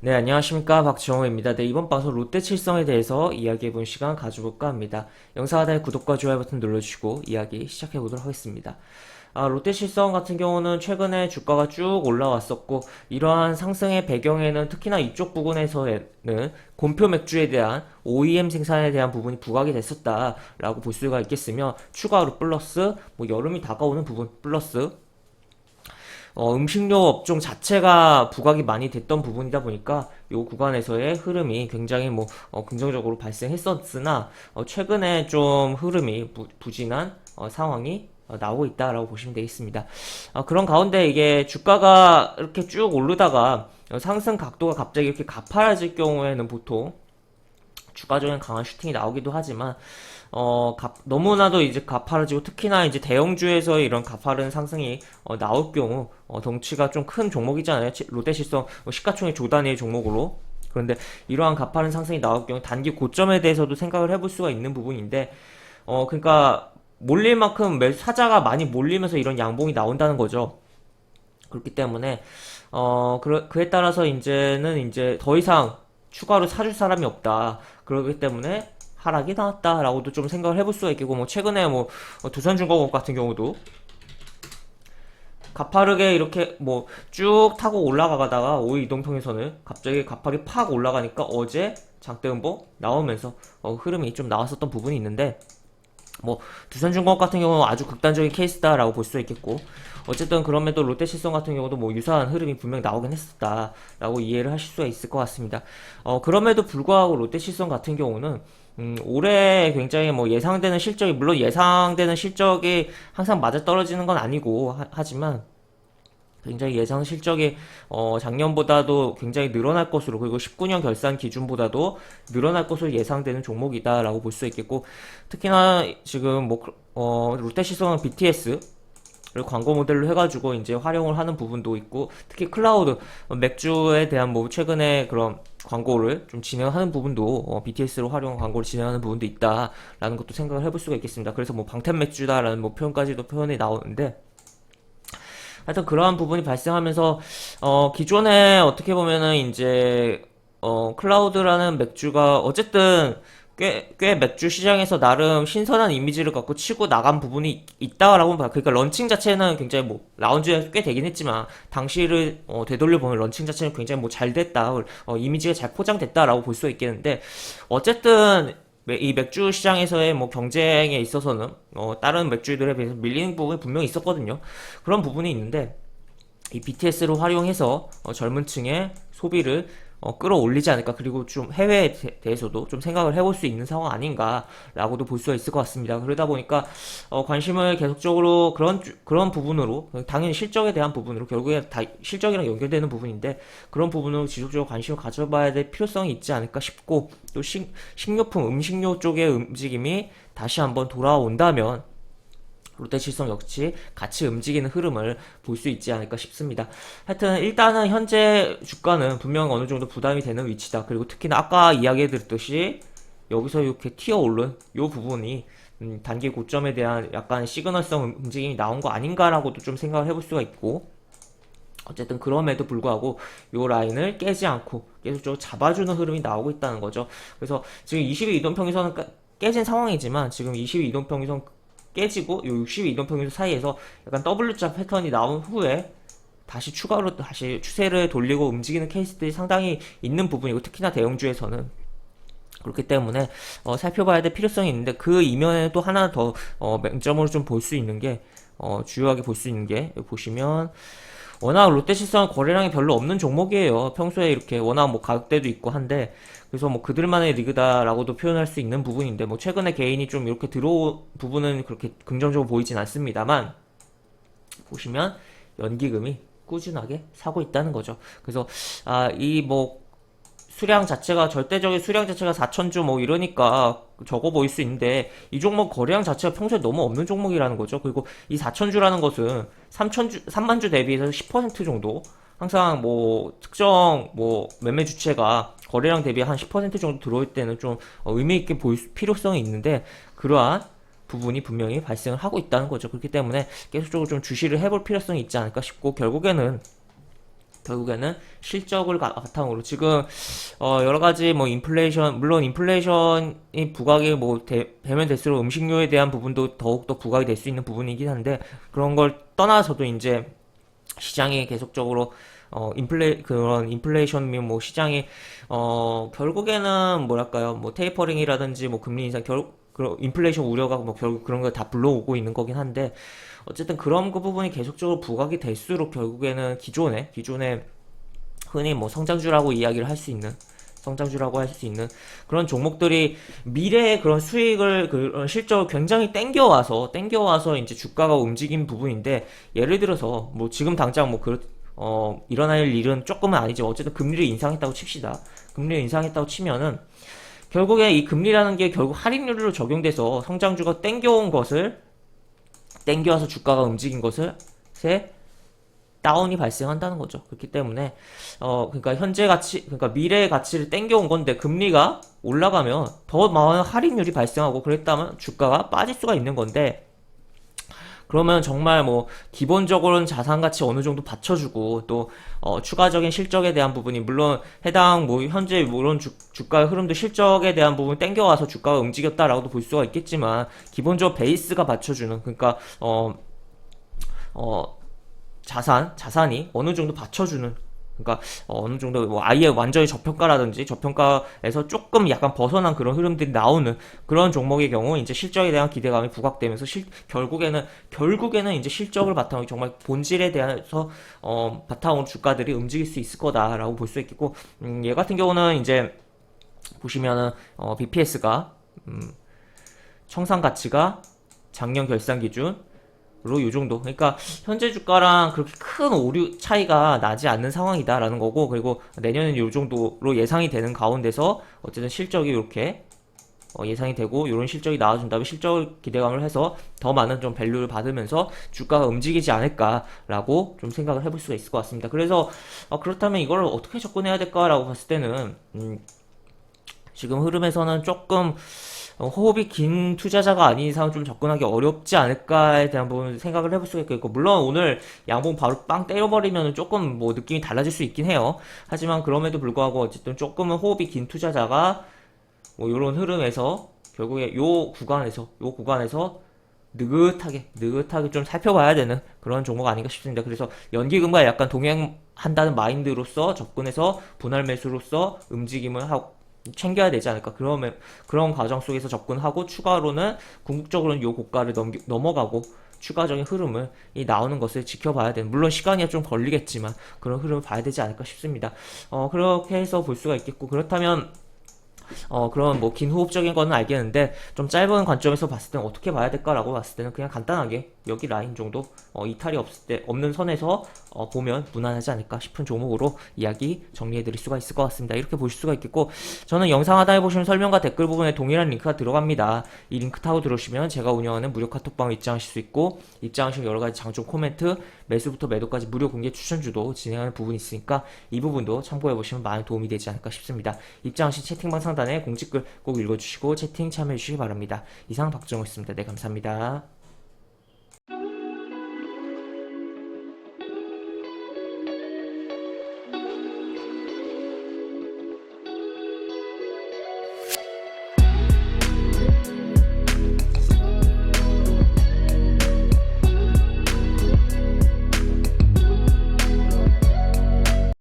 네, 안녕하십니까. 박지영호입니다. 네, 이번 방송 롯데칠성에 대해서 이야기해본 시간 가져볼까 합니다. 영상 하단에 구독과 좋아요 버튼 눌러주시고 이야기 시작해보도록 하겠습니다. 롯데칠성 같은 경우는 최근에 주가가 쭉 올라왔었고, 이러한 상승의 배경에는 특히나 이쪽 부분에서는 곰표 맥주에 대한 OEM 생산에 대한 부분이 부각이 됐었다라고 볼 수가 있겠으며, 추가로 플러스, 여름이 다가오는 부분 플러스, 음식료 업종 자체가 부각이 많이 됐던 부분이다 보니까 이 구간에서의 흐름이 굉장히 긍정적으로 발생했었으나 최근에 좀 흐름이 부진한 상황이 나오고 있다라고 보시면 되겠습니다. 그런 가운데 이게 주가가 이렇게 쭉 오르다가 상승 각도가 갑자기 이렇게 가파라질 경우에는 보통 주가적인 강한 슈팅이 나오기도 하지만 너무나도 이제 가파르지고 특히나 이제 대형주에서 이런 가파른 상승이 나올 경우 덩치가 좀 큰 종목이잖아요. 롯데실성 시가총액 조 단위의 종목으로. 그런데 이러한 가파른 상승이 나올 경우 단기 고점에 대해서도 생각을 해볼 수가 있는 부분인데 그러니까 몰릴 만큼 사자가 많이 몰리면서 이런 양봉이 나온다는 거죠. 그렇기 때문에 그에 따라서 이제 더 이상 추가로 사줄 사람이 없다. 그렇기 때문에 하락이 나왔다라고도 좀 생각을 해볼 수가 있겠고, 최근에 두산중공업 같은 경우도 가파르게 이렇게 쭉 타고 올라가다가 5일 이동평균선을 갑자기 가파르게 팍 올라가니까 어제 장대음봉 나오면서 흐름이 좀 나왔었던 부분이 있는데, 두산중공업 같은 경우는 아주 극단적인 케이스다라고 볼 수 있겠고, 어쨌든 그럼에도 롯데실성 같은 경우도 유사한 흐름이 분명히 나오긴 했었다라고 이해를 하실 수가 있을 것 같습니다. 그럼에도 불구하고 롯데실성 같은 경우는 올해 굉장히 예상되는 실적이, 물론 예상되는 실적이 항상 맞아떨어지는 건 아니고 하지만 굉장히 예상 실적이 작년보다도 굉장히 늘어날 것으로, 그리고 19년 결산 기준보다도 늘어날 것으로 예상되는 종목이다라고 볼 수 있겠고, 특히나 지금 롯데시성은 BTS를 광고 모델로 해가지고 이제 활용을 하는 부분도 있고, 특히 클라우드 맥주에 대한 최근에 그런 광고를 좀 진행하는 부분도 BTS로 활용 광고를 진행하는 부분도 있다라는 것도 생각을 해볼 수가 있겠습니다. 그래서 방탄 맥주다라는 표현까지도 표현이 나오는데, 하여튼 그러한 부분이 발생하면서 기존에 어떻게 보면은 이제 클라우드라는 맥주가 어쨌든 꽤 맥주 시장에서 나름 신선한 이미지를 갖고 치고 나간 부분이 있다라고 봐요. 그러니까 런칭 자체는 굉장히 라운지에 꽤 되긴 했지만 당시를 되돌려 보면 런칭 자체는 굉장히 잘 됐다, 이미지가 잘 포장됐다라고 볼 수 있겠는데, 어쨌든 이 맥주 시장에서의 경쟁에 있어서는 다른 맥주들에 비해서 밀리는 부분이 분명히 있었거든요. 그런 부분이 있는데 이 BTS를 활용해서 젊은 층의 소비를 끌어올리지 않을까, 그리고 좀 해외에 대해서도 좀 생각을 해볼 수 있는 상황 아닌가라고도 볼 수가 있을 것 같습니다. 그러다 보니까 관심을 계속적으로 그런 부분으로, 당연히 실적에 대한 부분으로, 결국에 다 실적이랑 연결되는 부분인데 그런 부분으로 지속적으로 관심을 가져봐야 될 필요성이 있지 않을까 싶고, 또 식료품, 음식료 쪽의 움직임이 다시 한번 돌아온다면 롯데실성 역시 같이 움직이는 흐름을 볼 수 있지 않을까 싶습니다. 하여튼 일단은 현재 주가는 분명 어느 정도 부담이 되는 위치다. 그리고 특히나 아까 이야기해드렸듯이 여기서 이렇게 튀어 오른 이 부분이 단기 고점에 대한 약간 시그널성 움직임이 나온 거 아닌가라고도 좀 생각을 해볼 수가 있고, 어쨌든 그럼에도 불구하고 이 라인을 깨지 않고 계속적으로 잡아주는 흐름이 나오고 있다는 거죠. 그래서 지금 22 이동평균선은 깨진 상황이지만 지금 22 이동평균선 깨지고 요 62 이동평균선 사이에서 약간 W자 패턴이 나온 후에 다시 추가로 다시 추세를 돌리고 움직이는 케이스들이 상당히 있는 부분이고, 특히나 대형주에서는 그렇기 때문에 살펴봐야 될 필요성이 있는데, 그 이면에 또 하나 더 맹점으로 좀 볼 수 있는 게, 주요하게 볼 수 있는 게, 보시면 워낙 롯데실성은 거래량이 별로 없는 종목이에요. 평소에 이렇게 워낙 가격대도 있고 한데, 그래서 그들만의 리그다라고도 표현할 수 있는 부분인데, 최근에 개인이 좀 이렇게 들어온 부분은 그렇게 긍정적으로 보이진 않습니다만, 보시면 연기금이 꾸준하게 사고 있다는 거죠. 그래서 이 수량 자체가, 절대적인 수량 자체가 4천주 이러니까 적어 보일 수 있는데, 이 종목 거래량 자체가 평소에 너무 없는 종목이라는 거죠. 그리고 이 4천주라는 것은 3만주 대비해서 10% 정도, 항상 특정 매매 주체가 거래량 대비 한 10% 정도 들어올 때는 좀 의미 있게 보일 필요성이 있는데, 그러한 부분이 분명히 발생을 하고 있다는 거죠. 그렇기 때문에 계속적으로 좀 주시를 해볼 필요성이 있지 않을까 싶고, 결국에는 결국에는 실적을 바탕으로 지금 여러 가지 뭐 인플레이션, 물론 인플레이션이 부각이 뭐 되면 될수록 음식료에 대한 부분도 더욱더 부각이 될 수 있는 부분이긴 한데, 그런 걸 떠나서도 이제 시장이 계속적으로 그런 인플레이션 및 뭐 시장이 결국에는 뭐랄까요, 뭐 테이퍼링이라든지 뭐 금리 인상, 그 인플레이션 우려가 뭐 결국 그런 걸 다 불러오고 있는 거긴 한데, 어쨌든 그런 그 부분이 계속적으로 부각이 될수록 결국에는 기존에 흔히 뭐 성장주라고 이야기를 할 수 있는, 성장주라고 할 수 있는 그런 종목들이 미래의 그런 수익을, 그런 실적을 굉장히 땡겨와서 이제 주가가 움직인 부분인데, 예를 들어서 뭐 지금 당장 뭐 일어날 일은 조금은 아니지만 어쨌든 금리를 인상했다고 칩시다. 금리를 인상했다고 치면은 결국에 이 금리라는 게 결국 할인율로 적용돼서 성장주가 땡겨와서 주가가 움직인 것을 새 다운이 발생한다는 거죠. 그렇기 때문에 그러니까 현재 가치, 그러니까 미래의 가치를 땡겨온 건데 금리가 올라가면 더 많은 할인율이 발생하고, 그랬다면 주가가 빠질 수가 있는 건데, 그러면 정말 뭐 기본적으로는 자산 가치 어느 정도 받쳐주고, 또 추가적인 실적에 대한 부분이 물론 해당 뭐 현재 물론 주가의 흐름도 실적에 대한 부분 땡겨와서 주가가 움직였다라고도 볼 수가 있겠지만, 기본적으로 베이스가 받쳐주는, 그러니까 어 자산이 어느 정도 받쳐주는, 그러니까 어느 정도 뭐 아예 완전히 저평가라든지 저평가에서 조금 약간 벗어난 그런 흐름들이 나오는 그런 종목의 경우 이제 실적에 대한 기대감이 부각되면서 결국에는 이제 실적을 바탕으로 정말 본질에 대해서 바탕으로 주가들이 움직일 수 있을 거다라고 볼 수 있겠고, 얘 같은 경우는 이제 보시면은 BPS가 청산 가치가 작년 결산 기준 요 정도. 그러니까 현재 주가랑 그렇게 큰 오류 차이가 나지 않는 상황이다라는 거고, 그리고 내년엔 요 정도로 예상이 되는 가운데서 어쨌든 실적이 이렇게 예상이 되고, 이런 실적이 나와준다면 실적 기대감을 해서 더 많은 좀 밸류를 받으면서 주가가 움직이지 않을까라고 좀 생각을 해볼 수가 있을 것 같습니다. 그래서 그렇다면 이걸 어떻게 접근해야 될까라고 봤을 때는 지금 흐름에서는 조금 호흡이 긴 투자자가 아닌 이상 좀 접근하기 어렵지 않을까에 대한 부분 생각을 해볼 수가 있고, 물론 오늘 양봉 바로 빵 때려버리면 조금 뭐 느낌이 달라질 수 있긴 해요. 하지만 그럼에도 불구하고 어쨌든 조금은 호흡이 긴 투자자가 뭐 이런 흐름에서 결국에 요 구간에서 느긋하게 좀 살펴봐야 되는 그런 종목 아닌가 싶습니다. 그래서 연기금과 약간 동행한다는 마인드로서 접근해서 분할 매수로서 움직임을 하고 챙겨야 되지 않을까. 그런 과정 속에서 접근하고, 추가로는 궁극적으로는 요 고가를 넘어가고 추가적인 흐름을 나오는 것을 지켜봐야 되는, 물론 시간이 좀 걸리겠지만 그런 흐름을 봐야 되지 않을까 싶습니다. 그렇게 해서 볼 수가 있겠고, 그렇다면 그런 뭐 긴 호흡적인 거는 알겠는데, 좀 짧은 관점에서 봤을 때는 어떻게 봐야 될까라고 봤을 때는 그냥 간단하게 여기 라인 정도 이탈이 없는 선에서 보면 무난하지 않을까 싶은 종목으로 이야기 정리해드릴 수가 있을 것 같습니다. 이렇게 보실 수가 있겠고, 저는 영상 하단에 보시면 설명과 댓글 부분에 동일한 링크가 들어갑니다. 이 링크 타고 들어오시면 제가 운영하는 무료 카톡방을 입장하실 수 있고, 입장하시면 여러가지 장중 코멘트, 매수부터 매도까지 무료 공개 추천주도 진행하는 부분이 있으니까 이 부분도 참고해보시면 많은 도움이 되지 않을까 싶습니다. 입장하신 채팅방 상단에 공지글 꼭 읽어주시고 채팅 참여해주시기 바랍니다. 이상 박정호였습니다. 네, 감사합니다.